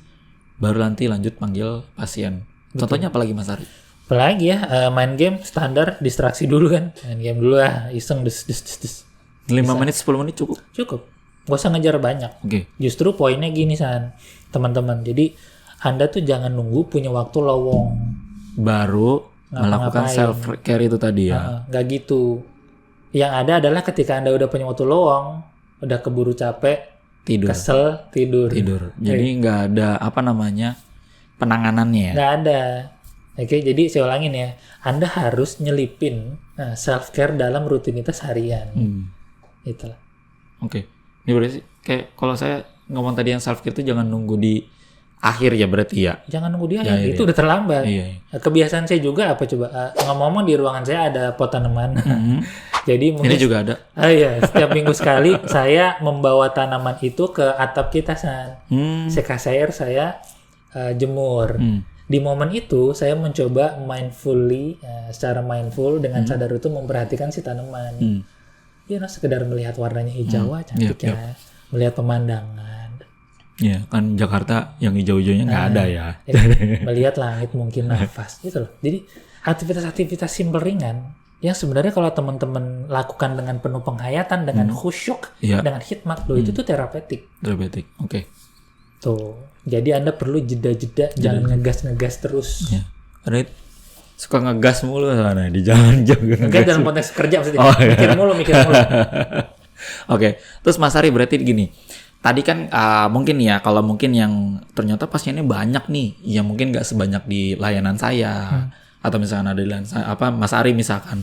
baru nanti lanjut panggil pasien. Contohnya apalagi Mas Ari? Apalagi ya, main game standar, distraksi dulu kan. Main game dulu iseng des. 5 menit 10 menit cukup. Cukup. Gak usah ngejar banyak. Oke. Justru poinnya gini San, teman-teman. Jadi Anda tuh jangan nunggu punya waktu lowong. Baru melakukan Ngapa-ngapain. self care itu tadi ya. Nggak gitu. Yang ada adalah ketika Anda udah punya waktu lowong, udah keburu capek, Tidur. kesel, tidur. Jadi nggak ada apa namanya penanganannya ya. Nggak ada. Oke, jadi saya ulangin ya. Anda harus nyelipin self care dalam rutinitas harian. Itulah. Oke. Ini berarti kayak kalau saya ngomong tadi yang self care itu jangan nunggu di akhir ya berarti ya. Jangan nunggu dia, Ya, itu udah terlambat. Iya. Kebiasaan saya juga apa coba? Ngomong-ngomong di ruangan saya ada pot tanaman. Jadi mungkin Ini juga ada. iya, setiap minggu sekali saya membawa tanaman itu ke atap kita San. Saya kasih air, saya jemur. Di momen itu saya mencoba mindfully, secara mindful dengan sadar itu memperhatikan si tanaman. Ya, sekedar melihat warnanya hijau, cantik ya. Melihat pemandangan. Ya, kan Jakarta yang hijau-hijaunya nggak ada ya. Jadi, melihat langit, mungkin nafas gitu loh. Jadi aktivitas-aktivitas simpel ringan yang sebenarnya kalau teman-teman lakukan dengan penuh penghayatan, dengan khusyuk, Iya. dengan hikmat loh, itu tuh terapeutik. Diabetik. Oke. Tuh. Jadi Anda perlu jeda-jeda, jangan ngegas-ngegas terus. Ya. Karena suka ngegas mulu sana di jalan juga Ngegas dalam konteks kerja maksudnya. Oh, iya. Mikir mulu. Oke. Terus Mas Ari berarti gini. Tadi kan mungkin ya kalau mungkin yang ternyata pasiennya banyak nih, ya mungkin nggak sebanyak di layanan saya atau misalkan ada di layanan saya, Mas Ari misalkan.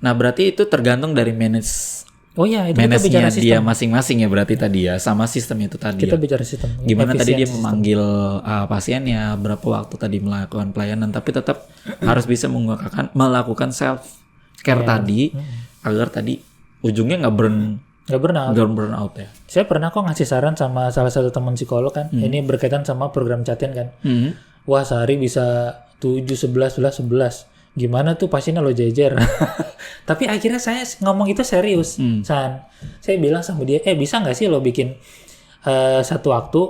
Nah berarti itu tergantung dari Oh iya, itu kita bicara manage-nya dia sistem. masing-masing ya berarti tadi ya sama sistem itu tadi. Kita Ya. bicara sistem. Gimana tadi dia Efisiensi sistem. memanggil pasiennya, berapa waktu tadi melakukan pelayanan, tapi tetap harus bisa melakukan self care tadi agar tadi ujungnya nggak burn out ya. Saya pernah kok ngasih saran sama salah satu teman psikolog kan. Ini berkaitan sama program Catin kan. Wah, sehari bisa 7, 11. Gimana tuh pasiennya lo jejer. Tapi akhirnya saya ngomong itu serius. San, saya bilang sama dia, bisa nggak sih lo bikin satu waktu,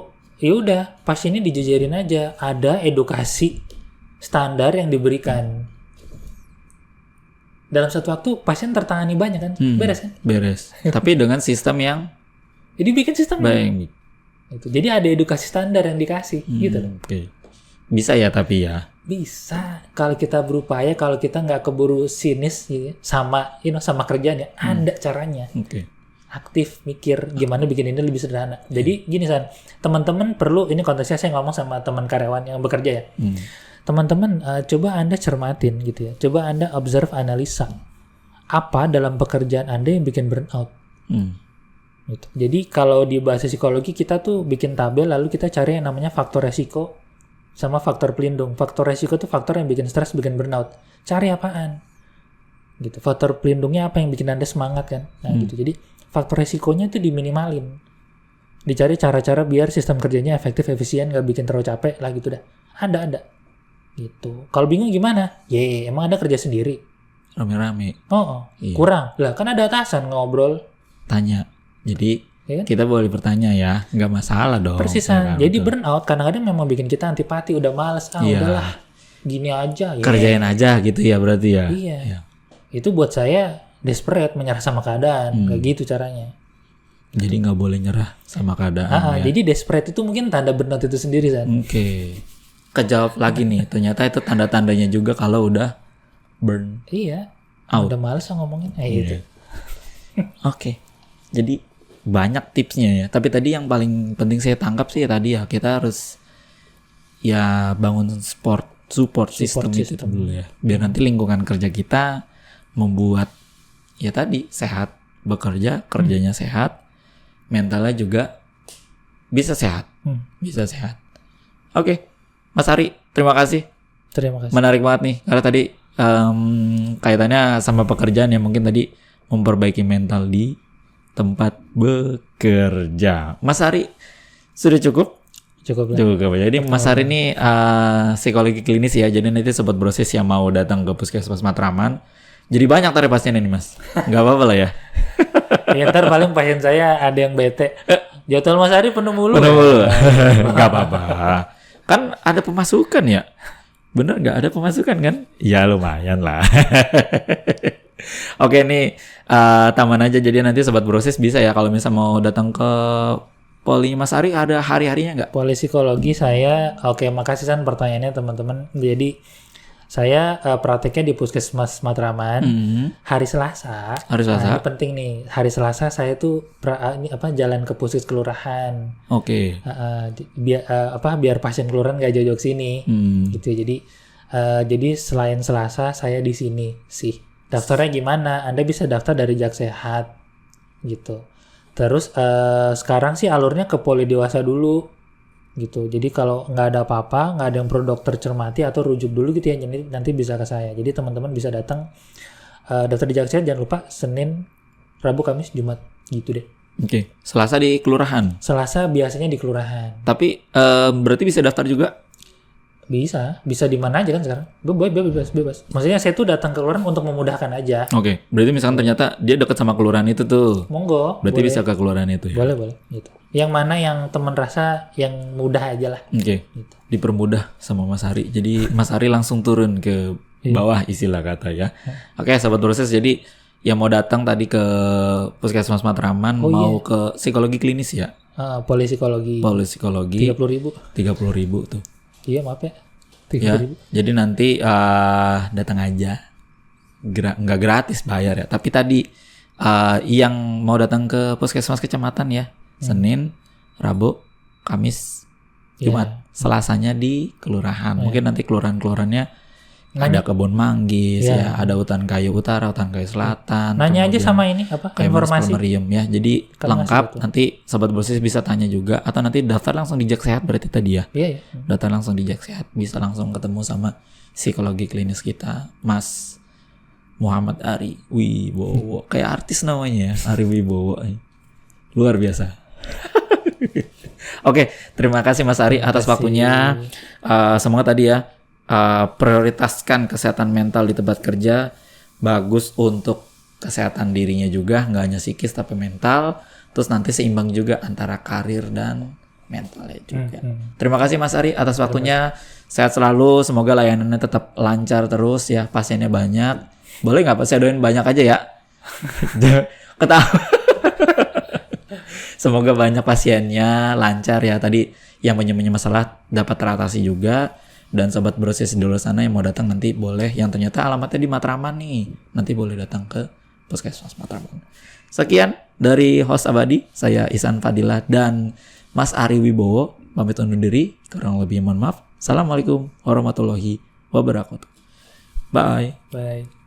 ya udah pasiennya dijejerin aja. Ada edukasi standar yang diberikan. Dalam satu waktu pasien tertangani banyak kan, beres kan? Beres. Tapi dengan sistem yang Jadi bikin sistem baik. itu. Jadi ada edukasi standar yang dikasih, gitu loh. Oke. Bisa ya tapi ya. Bisa kalau kita berupaya, kalau kita nggak keburu sinis gitu, sama sama kerjaan ya, ada caranya. Oke. Aktif mikir gimana bikin ini lebih sederhana. Jadi gini San, teman-teman perlu, ini konteksnya saya ngomong sama teman karyawan yang bekerja ya. Teman-teman coba Anda cermatin gitu ya. Coba Anda observe, analisa apa dalam pekerjaan Anda yang bikin burnout. Gitu. Jadi kalau di bahasa psikologi kita tuh bikin tabel lalu kita cari yang namanya faktor resiko sama faktor pelindung. Faktor resiko tuh faktor yang bikin stres, bikin burnout. Cari apaan? Gitu. Faktor pelindungnya apa yang bikin Anda semangat kan? Nah, gitu. Jadi faktor resikonya itu diminimalin. Dicari cara-cara biar sistem kerjanya efektif, efisien, nggak bikin terlalu capek lah gitu dah. Ada. Gitu. Kalau bingung gimana? Emang Anda kerja sendiri? Rame-rame Iya. Kurang. Lah kan ada atasan ngobrol. tanya. Jadi Ya kan? kita boleh bertanya ya, nggak masalah dong. Persisan. Ya kan? Jadi Betul. burnout kadang-kadang memang bikin kita antipati, udah males. Iya. Udahlah. Gini aja. Ya. kerjain aja gitu ya berarti ya. Iya. Ya. Itu buat saya desperate, menyerah sama keadaan. Kayak gitu caranya. Jadi nggak boleh nyerah sama keadaan ya. Jadi desperate itu mungkin tanda burnout itu sendiri kan. Oke. Kejawab lagi nih, ternyata itu tanda-tandanya juga kalau udah burn Iya. out. Udah males lah ngomongin. Gitu. Oke. Jadi banyak tipsnya ya. Tapi tadi yang paling penting saya tangkap sih ya tadi ya kita harus ya bangun support system itu dulu ya. Biar nanti lingkungan kerja kita membuat ya tadi sehat, bekerja, kerjanya sehat, mentalnya juga bisa sehat. Bisa sehat. Oke. Mas Ari, terima kasih. Terima kasih. Menarik banget nih. Karena tadi kaitannya sama pekerjaan ya mungkin tadi memperbaiki mental di tempat bekerja. Mas Ari sudah cukup? Cukup lah. Cukup. Jadi Mas Ari ini psikologi klinis ya. Jadi nanti sobat Brosis yang mau datang ke Puskesmas Matraman, Jadi banyak tadi pasien ini Mas. Nggak apa-apa lah ya. Ya ntar paling pasien saya ada yang bete. Jadwal Mas Ari penuh mulu. Penuh mulu. Nggak apa-apa. Kan ada pemasukan ya. Bener nggak ada pemasukan kan? Ya lumayan lah. Oke nih tambahan aja. Jadi nanti sobat Brosis bisa ya kalau misalnya mau datang ke Poli Mas Ari ada hari-harinya nggak? Poli psikologi saya, oke makasih San pertanyaannya teman-teman. Jadi saya prakteknya di Puskesmas Matraman hari Selasa. Hari Selasa. Nah, ini penting nih. Hari Selasa saya tuh jalan ke puskes kelurahan. Oke. Biar pasien kelurahan nggak jauh-jauh sini. Gitu. Jadi selain Selasa saya di sini sih. Daftarnya gimana? Anda bisa daftar dari Jak Sehat gitu. Terus sekarang sih alurnya ke Poli Dewasa dulu. Gitu. Jadi kalau nggak ada apa-apa, nggak ada yang perlu dokter cermati atau rujuk dulu gitu ya, jadi nanti bisa ke saya. Jadi teman-teman bisa datang daftar di Jak Sehat, jangan lupa Senin, Rabu, Kamis, Jumat gitu deh. Oke. Selasa di kelurahan. Selasa biasanya di kelurahan. Tapi berarti bisa daftar juga? Bisa di mana aja kan sekarang. Bebas. Maksudnya saya tuh datang ke kelurahan untuk memudahkan aja. Oke. Berarti misalkan ternyata dia dekat sama kelurahan itu tuh. Monggo. Berarti boleh. bisa ke kelurahan itu ya. Boleh gitu. Yang mana yang teman rasa yang mudah aja lah. Oke. Gitu. Dipermudah sama Mas Ari. Jadi Mas Ari langsung turun ke bawah istilah kata ya. Oke, sahabat Brosis, jadi yang mau datang tadi ke Puskesmas Matraman mau ke psikologi klinis ya? Poli psikologi. 30.000. 30.000 tuh. Iya maaf ya. 30.000. Ya, jadi nanti datang aja. Nggak gratis bayar ya. Tapi tadi yang mau datang ke Puskesmas Kecamatan ya, Senin, Rabu, Kamis, Jumat. Selasanya di kelurahan. Mungkin nanti kelurahan-kelurahannya ada Kebun Manggis ya, ada Hutan Kayu Utara, Hutan Kayu Selatan. Nanya aja sama ini informasi. Ya. Jadi lengkap. Nanti sobat Brosis bisa tanya juga atau nanti daftar langsung di Jak Sehat berarti tadi ya. Iya. Daftar langsung di Jak Sehat, bisa langsung ketemu sama psikologi klinis kita, Mas Muhammad Ari Wibowo. Kayak artis namanya ya, Ari Wibowo. Luar biasa. Oke, terima kasih Mas Ari atas waktunya. Semoga tadi ya prioritaskan kesehatan mental di tempat kerja, bagus untuk kesehatan dirinya juga, nggak hanya psikis tapi mental. Terus nanti seimbang juga antara karir dan mentalnya juga. Terima kasih Mas Ari atas waktunya. Sehat selalu, semoga layanannya tetap lancar terus ya, pasiennya banyak. Boleh nggak Pak, saya doain banyak aja ya. Ketawa. Semoga banyak pasiennya lancar ya. Tadi yang punya masalah dapat teratasi juga. Dan sobat Brosis di luar sana yang mau datang nanti boleh. Yang ternyata alamatnya di Matraman nih, nanti boleh datang ke Puskesmas Matraman. Sekian dari host Abadi, saya Ihsan Fadilah dan Mas Ari Wibowo. Pamit undur diri, kurang lebih mohon maaf. Assalamualaikum warahmatullahi wabarakatuh. Bye.